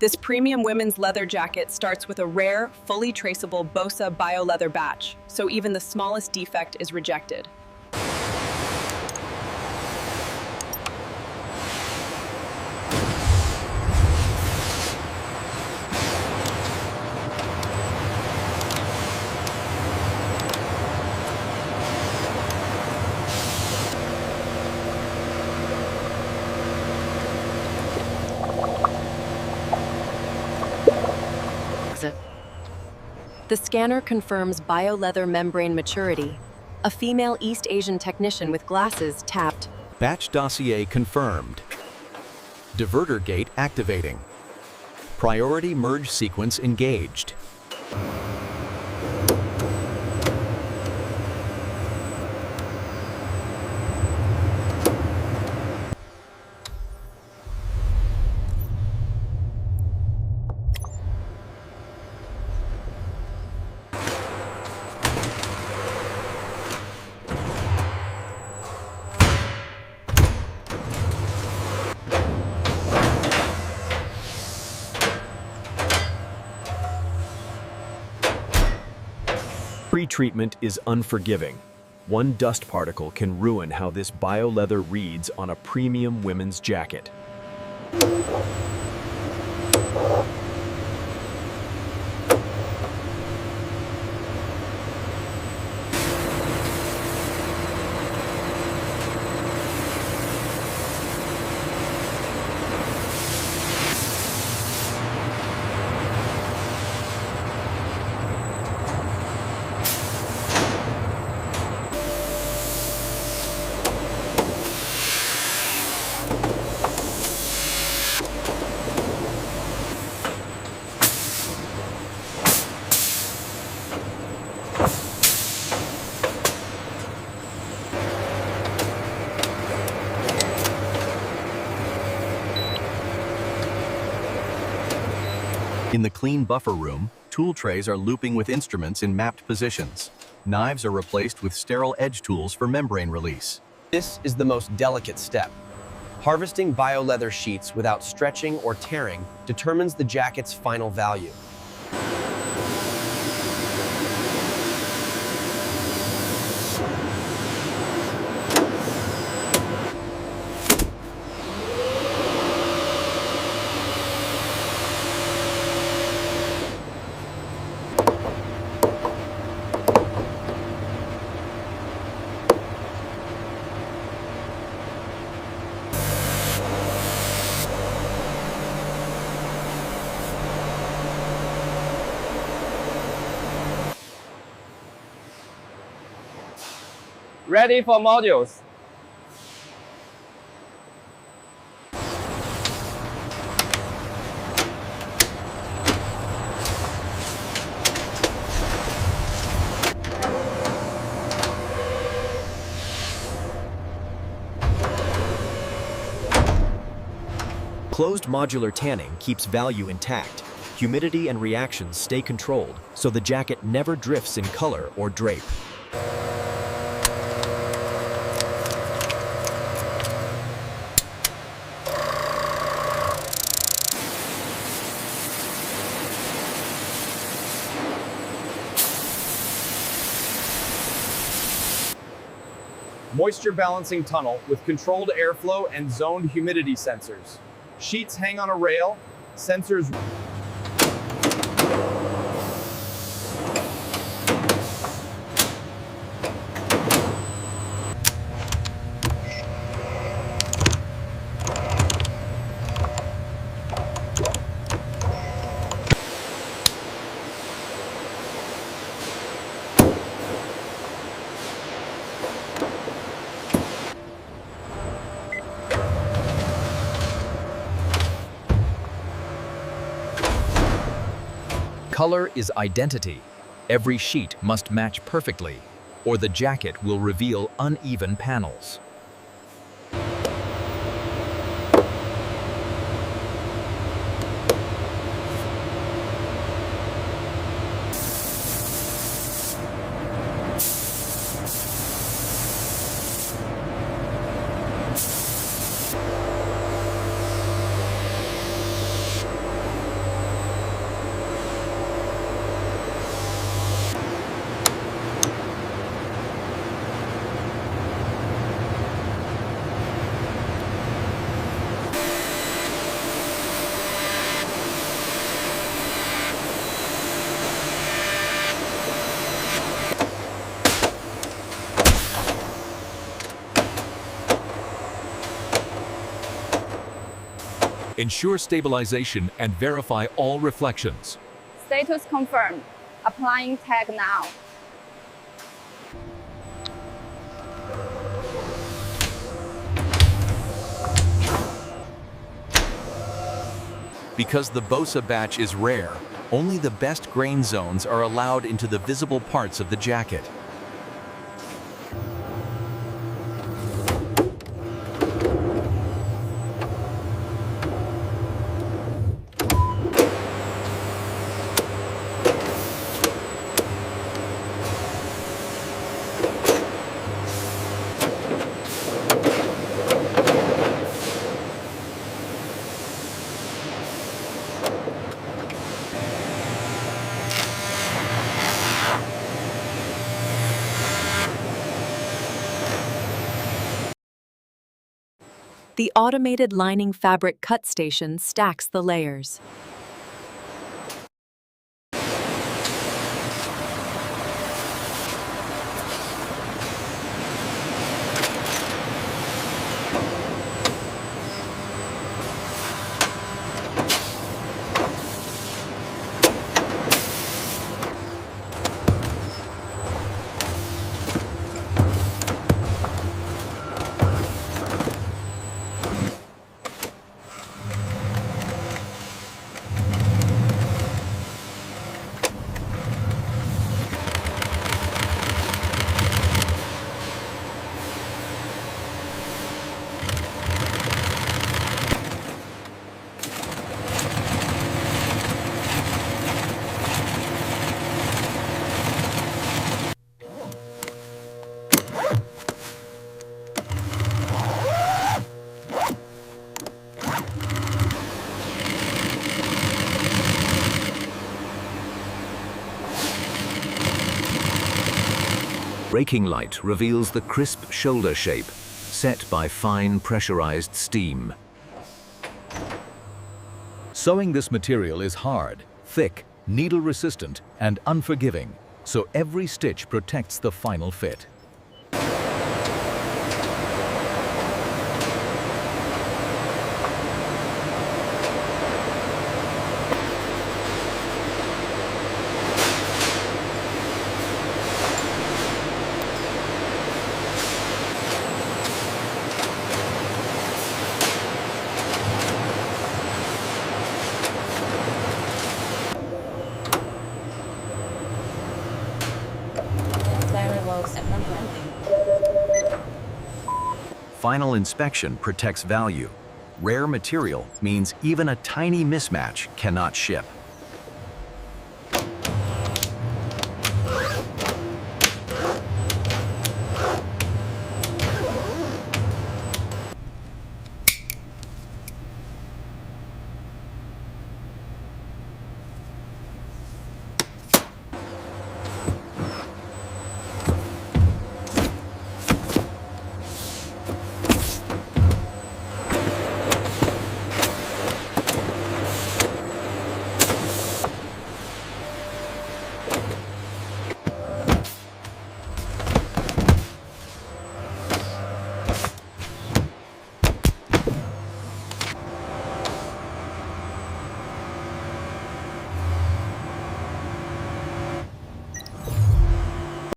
This premium women's leather jacket starts with a rare, fully traceable Bossa bio-leather batch, so even the smallest defect is rejected. The scanner confirms bio-leather membrane maturity. A female East Asian technician with glasses tapped. Batch dossier confirmed. Diverter gate activating. Priority merge sequence engaged. Pre-treatment is unforgiving. One dust particle can ruin how this bio-leather reads on a premium women's jacket. In the clean buffer room, tool trays are looping with instruments in mapped positions. Knives are replaced with sterile edge tools for membrane release. This is the most delicate step. Harvesting bio-leather sheets without stretching or tearing determines the jacket's final value. Ready for modules. Closed modular tanning keeps value intact. Humidity and reactions stay controlled, so the jacket never drifts in color or drape. Moisture balancing tunnel with controlled airflow and zoned humidity sensors. Sheets hang on a rail, sensors. Color is identity. Every sheet must match perfectly, or the jacket will reveal uneven panels. Ensure stabilization and verify all reflections. Status confirmed. Applying tag now. Because the Bosa batch is rare, only the best grain zones are allowed into the visible parts of the jacket. The automated lining fabric cut station stacks the layers. Braking light reveals the crisp shoulder shape, set by fine pressurized steam. Sewing this material is hard, thick, needle-resistant, and unforgiving, so every stitch protects the final fit. Final inspection protects value. Rare material means even a tiny mismatch cannot ship.